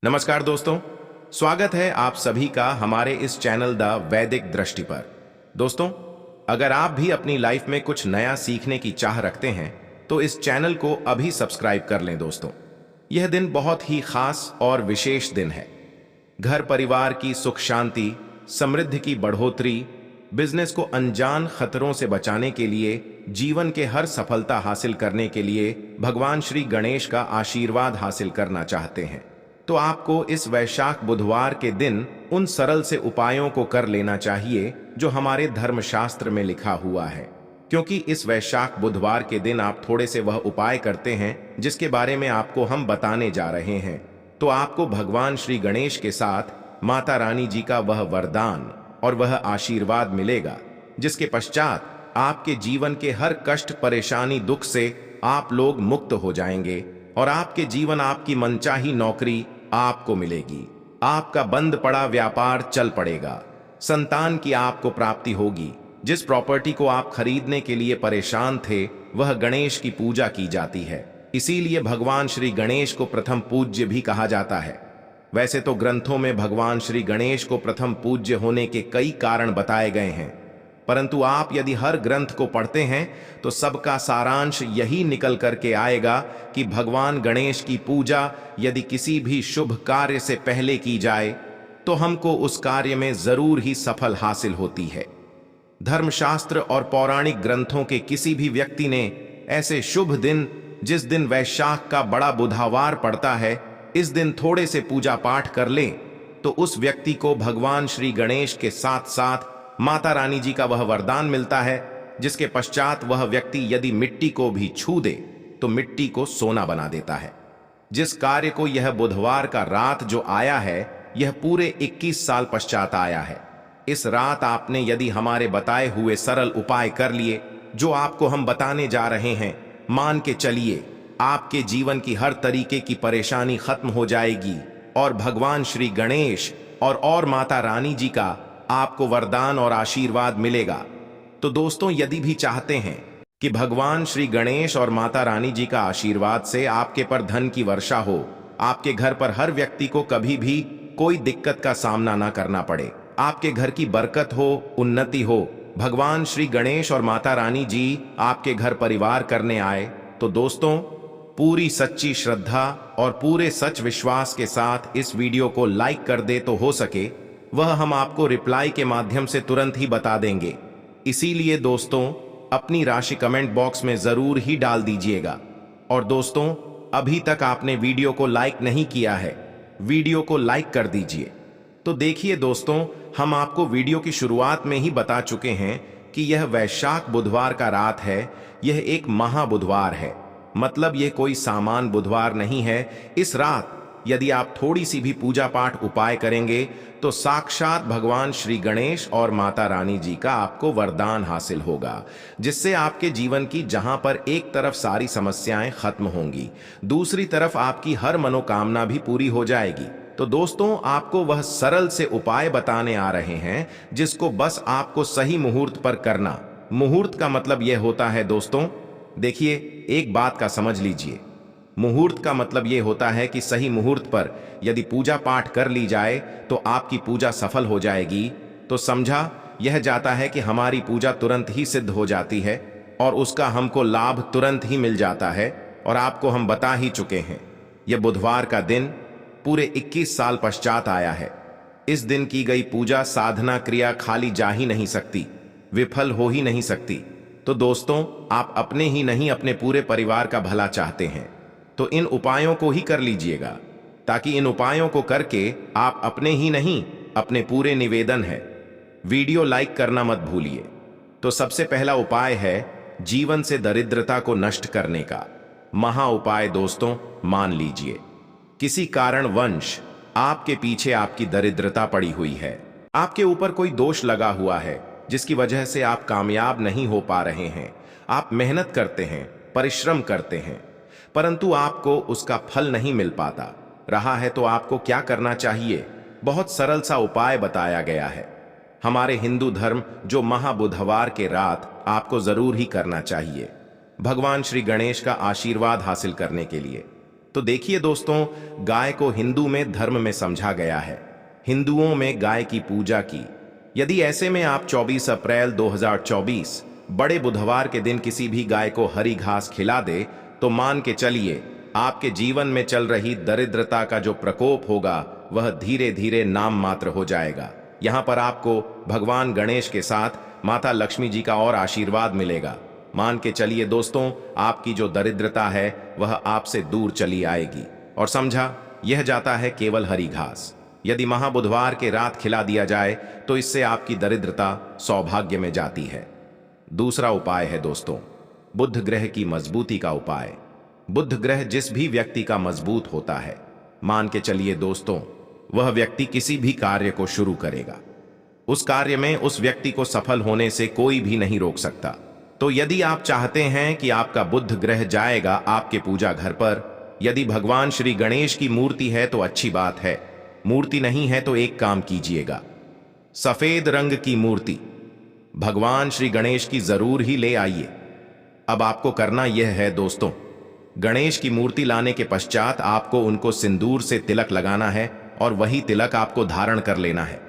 नमस्कार दोस्तों, स्वागत है आप सभी का हमारे इस चैनल द वैदिक दृष्टि पर। दोस्तों, अगर आप भी अपनी लाइफ में कुछ नया सीखने की चाह रखते हैं तो इस चैनल को अभी सब्सक्राइब कर लें। दोस्तों, यह दिन बहुत ही खास और विशेष दिन है। घर परिवार की सुख शांति, समृद्धि की बढ़ोतरी, बिजनेस को अनजान खतरों से बचाने के लिए, जीवन के हर सफलता हासिल करने के लिए भगवान श्री गणेश का आशीर्वाद हासिल करना चाहते हैं तो आपको इस वैशाख बुधवार के दिन उन सरल से उपायों को कर लेना चाहिए जो हमारे धर्मशास्त्र में लिखा हुआ है। क्योंकि इस वैशाख बुधवार के दिन आप थोड़े से वह उपाय करते हैं जिसके बारे में आपको हम बताने जा रहे हैं, तो आपको भगवान श्री गणेश के साथ माता रानी जी का वह वरदान और वह आशीर्वाद मिलेगा, जिसके पश्चात आपके जीवन के हर कष्ट, परेशानी, दुख से आप लोग मुक्त हो जाएंगे और आपके जीवन, आपकी मनचाही नौकरी आपको मिलेगी। आपका बंद पड़ा व्यापार चल पड़ेगा। संतान की आपको प्राप्ति होगी। जिस प्रॉपर्टी को आप खरीदने के लिए परेशान थे वह गणेश की पूजा की जाती है, इसीलिए भगवान श्री गणेश को प्रथम पूज्य भी कहा जाता है। वैसे तो ग्रंथों में भगवान श्री गणेश को प्रथम पूज्य होने के कई कारण बताए गए हैं, परंतु आप यदि हर ग्रंथ को पढ़ते हैं तो सबका सारांश यही निकल करके आएगा कि भगवान गणेश की पूजा यदि किसी भी शुभ कार्य से पहले की जाए तो हमको उस कार्य में जरूर ही सफल हासिल होती है। धर्मशास्त्र और पौराणिक ग्रंथों के किसी भी व्यक्ति ने ऐसे शुभ दिन, जिस दिन वैशाख का बड़ा बुधवार पड़ता है, इस दिन थोड़े से पूजा पाठ कर लें तो उस व्यक्ति को भगवान श्री गणेश के साथ साथ माता रानी जी का वह वरदान मिलता है, जिसके पश्चात वह व्यक्ति यदि मिट्टी को भी छू दे तो मिट्टी को सोना बना देता है। जिस कार्य को यह बुधवार का रात जो आया है, यह पूरे 21 साल पश्चात आया है। इस रात आपने यदि हमारे बताए हुए सरल उपाय कर लिए, जो आपको हम बताने जा रहे हैं, मान के चलिए आपके जीवन की हर तरीके की परेशानी खत्म हो जाएगी और भगवान श्री गणेश और माता रानी जी का आपको वरदान और आशीर्वाद मिलेगा। तो दोस्तों, यदि भी चाहते हैं कि भगवान श्री गणेश और माता रानी जी का आशीर्वाद से आपके पर धन की वर्षा हो, आपके घर पर हर व्यक्ति को कभी भी कोई दिक्कत का सामना ना करना पड़े, आपके घर की बरकत हो, उन्नति हो, भगवान श्री गणेश और माता रानी जी आपके घर परिवार करने आए, तो दोस्तों, पूरी सच्ची श्रद्धा और पूरे सच विश्वास के साथ इस वीडियो को लाइक कर दे तो हो सके वह हम आपको रिप्लाई के माध्यम से तुरंत ही बता देंगे। इसीलिए दोस्तों, अपनी राशि कमेंट बॉक्स में जरूर ही डाल दीजिएगा। और दोस्तों, अभी तक आपने वीडियो को लाइक नहीं किया है, वीडियो को लाइक कर दीजिए। तो देखिए दोस्तों, हम आपको वीडियो की शुरुआत में ही बता चुके हैं कि यह वैशाख बुधवार का रात है। यह एक महाबुधवार है, मतलब यह कोई सामान्य बुधवार नहीं है। इस रात यदि आप थोड़ी सी भी पूजा पाठ उपाय करेंगे तो साक्षात भगवान श्री गणेश और माता रानी जी का आपको वरदान हासिल होगा, जिससे आपके जीवन की जहां पर एक तरफ सारी समस्याएं खत्म होंगी, दूसरी तरफ आपकी हर मनोकामना भी पूरी हो जाएगी। तो दोस्तों, आपको वह सरल से उपाय बताने आ रहे हैं जिसको बस आपको सही मुहूर्त पर करना। मुहूर्त का मतलब यह होता है दोस्तों, देखिए, एक बात का समझ लीजिए, मुहूर्त का मतलब यह होता है कि सही मुहूर्त पर यदि पूजा पाठ कर ली जाए तो आपकी पूजा सफल हो जाएगी। तो समझा यह जाता है कि हमारी पूजा तुरंत ही सिद्ध हो जाती है और उसका हमको लाभ तुरंत ही मिल जाता है। और आपको हम बता ही चुके हैं, यह बुधवार का दिन पूरे 21 साल पश्चात आया है। इस दिन की गई पूजा, साधना, क्रिया खाली जा ही नहीं सकती, विफल हो ही नहीं सकती। तो दोस्तों, आप अपने ही नहीं अपने पूरे परिवार का भला चाहते हैं तो इन उपायों को ही कर लीजिएगा, ताकि इन उपायों को करके आप अपने ही नहीं, अपने पूरे, निवेदन है, वीडियो लाइक करना मत भूलिए। तो सबसे पहला उपाय है जीवन से दरिद्रता को नष्ट करने का महा उपाय। दोस्तों, मान लीजिए किसी कारणवश आपके पीछे आपकी दरिद्रता पड़ी हुई है, आपके ऊपर कोई दोष लगा हुआ है जिसकी वजह से आप कामयाब नहीं हो पा रहे हैं। आप मेहनत करते हैं, परिश्रम करते हैं, परंतु आपको उसका फल नहीं मिल पाता रहा है। तो आपको क्या करना चाहिए? बहुत सरल सा उपाय बताया गया है हमारे हिंदू धर्म, जो महाबुधवार के रात आपको जरूर ही करना चाहिए भगवान श्री गणेश का आशीर्वाद हासिल करने के लिए। तो देखिए दोस्तों, गाय को हिंदू में धर्म में समझा गया है, हिंदुओं में गाय की पूजा की। यदि ऐसे में आप 24 अप्रैल 2024 बड़े बुधवार के दिन किसी भी गाय को हरी घास खिला दे तो मान के चलिए आपके जीवन में चल रही दरिद्रता का जो प्रकोप होगा वह धीरे धीरे नाम मात्र हो जाएगा। यहाँ पर आपको भगवान गणेश के साथ माता लक्ष्मी जी का और आशीर्वाद मिलेगा। मान के चलिए दोस्तों, आपकी जो दरिद्रता है वह आपसे दूर चली आएगी। और समझा, यह जाता है केवल हरी घास। यदि महाबुधवार के रात खिला दिया जाए तो इससे आपकी दरिद्रता सौभाग्य में जाती है। दूसरा उपाय है दोस्तों, बुध ग्रह की मजबूती का उपाय। बुध ग्रह जिस भी व्यक्ति का मजबूत होता है, मान के चलिए दोस्तों, वह व्यक्ति किसी भी कार्य को शुरू करेगा। उस कार्य में उस व्यक्ति को सफल होने से कोई भी नहीं रोक सकता। तो यदि आप चाहते हैं कि आपका बुध ग्रह जाएगा आपके पूजा घर पर, यदि भगवान श्री गणेश की मूर्ति है तो अच्छी बात है, मूर्ति नहीं है तो एक काम कीजिएगा, सफेद रंग की मूर्ति भगवान श्री गणेश की जरूर ही ले आइए। अब आपको करना यह है दोस्तों, गणेश की मूर्ति लाने के पश्चात आपको उनको सिंदूर से तिलक लगाना है और वही तिलक आपको धारण कर लेना है।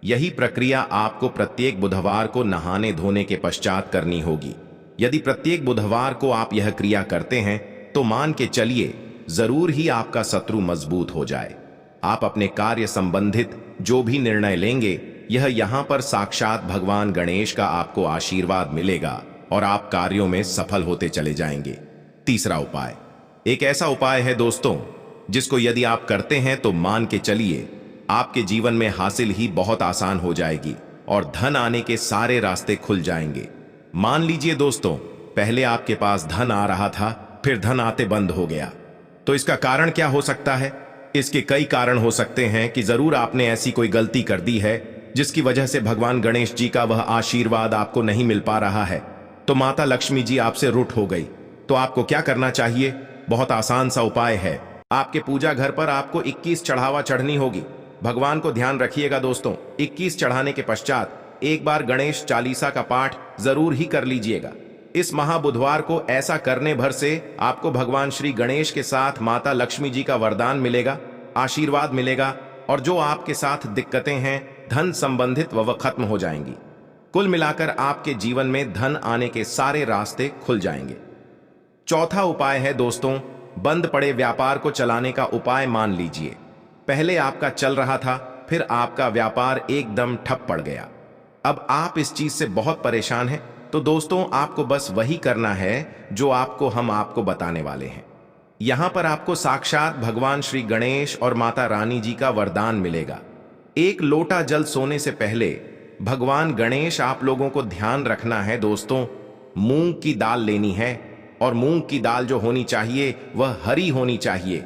यही प्रक्रिया आपको प्रत्येक बुधवार को नहाने धोने के पश्चात करनी होगी। यदि प्रत्येक बुधवार को आप यह क्रिया करते हैं तो मान के चलिए जरूर ही आपका शत्रु मजबूत हो जाए। आप अपने कार्य संबंधित जो भी निर्णय लेंगे, यह यहां पर साक्षात भगवान गणेश का आपको आशीर्वाद मिलेगा और आप कार्यों में सफल होते चले जाएंगे। तीसरा उपाय, एक ऐसा उपाय है दोस्तों जिसको यदि आप करते हैं तो मान के चलिए आपके जीवन में हासिल ही बहुत आसान हो जाएगी और धन आने के सारे रास्ते खुल जाएंगे। मान लीजिए दोस्तों, पहले आपके पास धन आ रहा था, फिर धन आते बंद हो गया। तो इसका कारण क्या हो सकता है? इसके कई कारण हो सकते हैं कि जरूर आपने ऐसी कोई गलती कर दी है जिसकी वजह से भगवान गणेश जी का वह आशीर्वाद आपको नहीं मिल पा रहा है। तो माता लक्ष्मी जी आपसे रूठ हो गई। तो आपको क्या करना चाहिए? बहुत आसान सा उपाय है। आपके पूजा घर पर आपको 21 चढ़ावा चढ़नी होगी। भगवान को ध्यान रखिएगा दोस्तों, 21 चढ़ाने के पश्चात एक बार गणेश चालीसा का पाठ जरूर ही कर लीजिएगा। इस महाबुधवार को ऐसा करने भर से आपको भगवान श्री गणेश के साथ माता लक्ष्मी जी का वरदान मिलेगा, आशीर्वाद मिलेगा और जो आपके साथ दिक्कतें हैं धन संबंधित वह खत्म हो जाएंगी। कुल मिलाकर आपके जीवन में धन आने के सारे रास्ते खुल जाएंगे। चौथा उपाय है दोस्तों, बंद पड़े व्यापार को चलाने का उपाय। मान लीजिए पहले आपका चल रहा था, फिर आपका व्यापार एकदम ठप पड़ गया। अब आप इस चीज से बहुत परेशान हैं। तो दोस्तों, आपको बस वही करना है जो हम आपको बताने वाले हैं। यहां पर आपको साक्षात भगवान श्री गणेश और माता रानी जी का वरदान मिलेगा। एक लोटा जल सोने से पहले भगवान गणेश आप लोगों को ध्यान रखना है दोस्तों, मूंग की दाल लेनी है और मूंग की दाल जो होनी चाहिए वह हरी होनी चाहिए।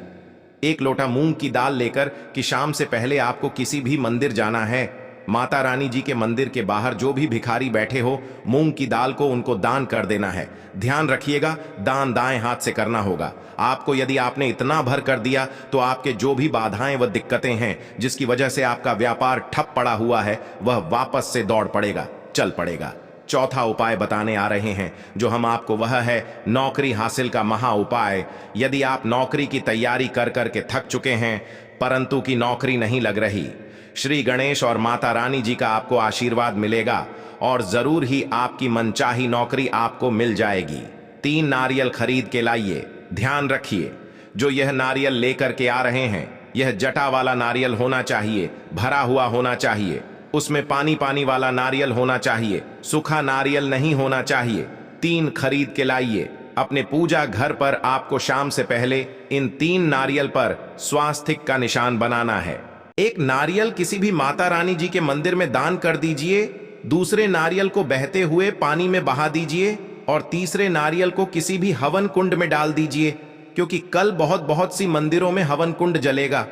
एक लोटा मूंग की दाल लेकर कि शाम से पहले आपको किसी भी मंदिर जाना है, माता रानी जी के मंदिर के बाहर जो भी भिखारी बैठे हो, मूंग की दाल को उनको दान कर देना है। ध्यान रखिएगा, दान दाएं हाथ से करना होगा आपको। यदि आपने इतना भर कर दिया तो आपके जो भी बाधाएं व दिक्कतें हैं जिसकी वजह से आपका व्यापार ठप पड़ा हुआ है वह वापस से दौड़ पड़ेगा, चल पड़ेगा। चौथा उपाय बताने आ रहे हैं जो हम आपको, वह है नौकरी हासिल का महा उपाय। यदि आप नौकरी की तैयारी कर करके थक चुके हैं परंतु की नौकरी नहीं लग रही, श्री गणेश और माता रानी जी का आपको आशीर्वाद मिलेगा और जरूर ही आपकी मनचाही नौकरी आपको मिल जाएगी। 3 नारियल खरीद के लाइए। ध्यान रखिए, जो यह नारियल लेकर के आ रहे हैं यह जटा वाला नारियल होना चाहिए, भरा हुआ होना चाहिए, उसमें पानी पानी वाला नारियल होना चाहिए, सूखा नारियल नहीं होना चाहिए। 3 खरीद के लाइए। अपने पूजा घर पर आपको शाम से पहले इन 3 नारियल पर स्वास्तिक का निशान बनाना है। एक नारियल किसी भी माता रानी जी के मंदिर में दान कर दीजिए, दूसरे नारियल को बहते हुए पानी में बहा दीजिए और तीसरे नारियल को किसी भी हवन कुंड में डाल दीजिए, क्योंकि कल बहुत सी मंदिरों में हवन कुंड जलेगा।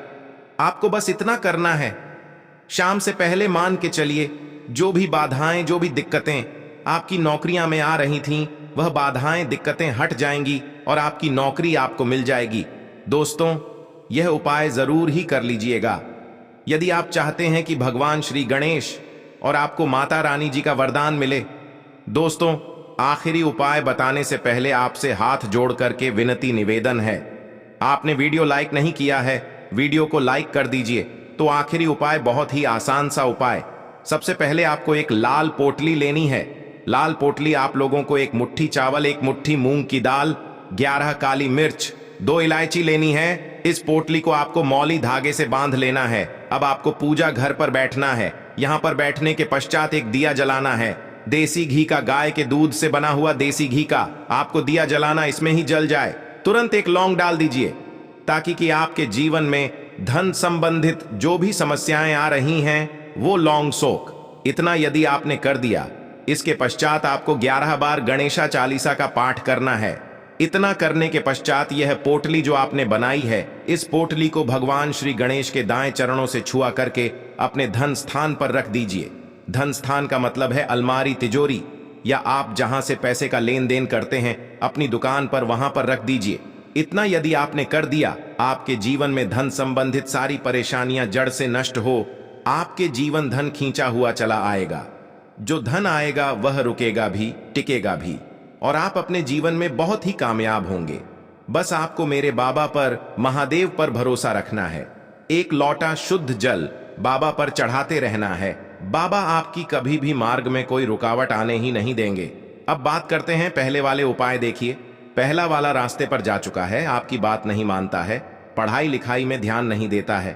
आपको बस इतना करना है। शाम से पहले मान के चलिए जो भी बाधाएं, जो भी दिक्कतें आपकी नौकरियां में आ रही थीं, वह बाधाएं दिक्कतें हट जाएंगी और आपकी नौकरी आपको मिल जाएगी। दोस्तों, यह उपाय जरूर ही कर लीजिएगा। यदि आप चाहते हैं कि भगवान श्री गणेश और आपको माता रानी जी का वरदान मिले। दोस्तों, आखिरी उपाय बताने से पहले आपसे हाथ जोड़ करके विनती निवेदन है, आपने वीडियो लाइक नहीं किया है, वीडियो को लाइक कर दीजिए। तो आखिरी उपाय बहुत ही आसान सा उपाय। सबसे पहले आपको एक लाल पोटली लेनी है। लाल पोटली आप लोगों को एक मुट्ठी चावल, एक मुट्ठी मूंग की दाल, 11 काली मिर्च, 2 इलायची लेनी है। इस पोटली को आपको मौली धागे से बांध लेना है। अब आपको पूजा घर पर बैठना है। यहाँ पर बैठने के पश्चात एक दिया जलाना है। देसी घी का, गाय के दूध से बना हुआ देसी घी का आपको दिया जलाना, इसमें ही जल जाए। तुरंत एक लौंग डाल दीजिए ताकि कि आपके जीवन में धन संबंधित जो भी समस्याएं आ रही हैं वो लौंग सोख। इतना यदि आपने कर दिया, इसके पश्चात आपको 11 बार गणेशा चालीसा का पाठ करना है। इतना करने के पश्चात यह पोटली जो आपने बनाई है, इस पोटली को भगवान श्री गणेश के दाएं चरणों से छुआ करके अपने धन स्थान पर रख दीजिए। धन स्थान का मतलब है अलमारी, तिजोरी, या आप जहां से पैसे का लेन देन करते हैं अपनी दुकान पर, वहां पर रख दीजिए। इतना यदि आपने कर दिया, आपके जीवन में धन संबंधित सारी परेशानियां जड़ से नष्ट हो। आपके जीवन धन खींचा हुआ चला आएगा। जो धन आएगा वह रुकेगा भी, टिकेगा भी, और आप अपने जीवन में बहुत ही कामयाब होंगे। बस आपको मेरे बाबा पर, महादेव पर भरोसा रखना है। एक लौटा शुद्ध जल बाबा पर चढ़ाते रहना है। बाबा आपकी कभी भी मार्ग में कोई रुकावट आने ही नहीं देंगे। अब बात करते हैं पहले वाले उपाय। देखिए, पहला वाला रास्ते पर जा चुका है, आपकी बात नहीं मानता है, पढ़ाई लिखाई में ध्यान नहीं देता है,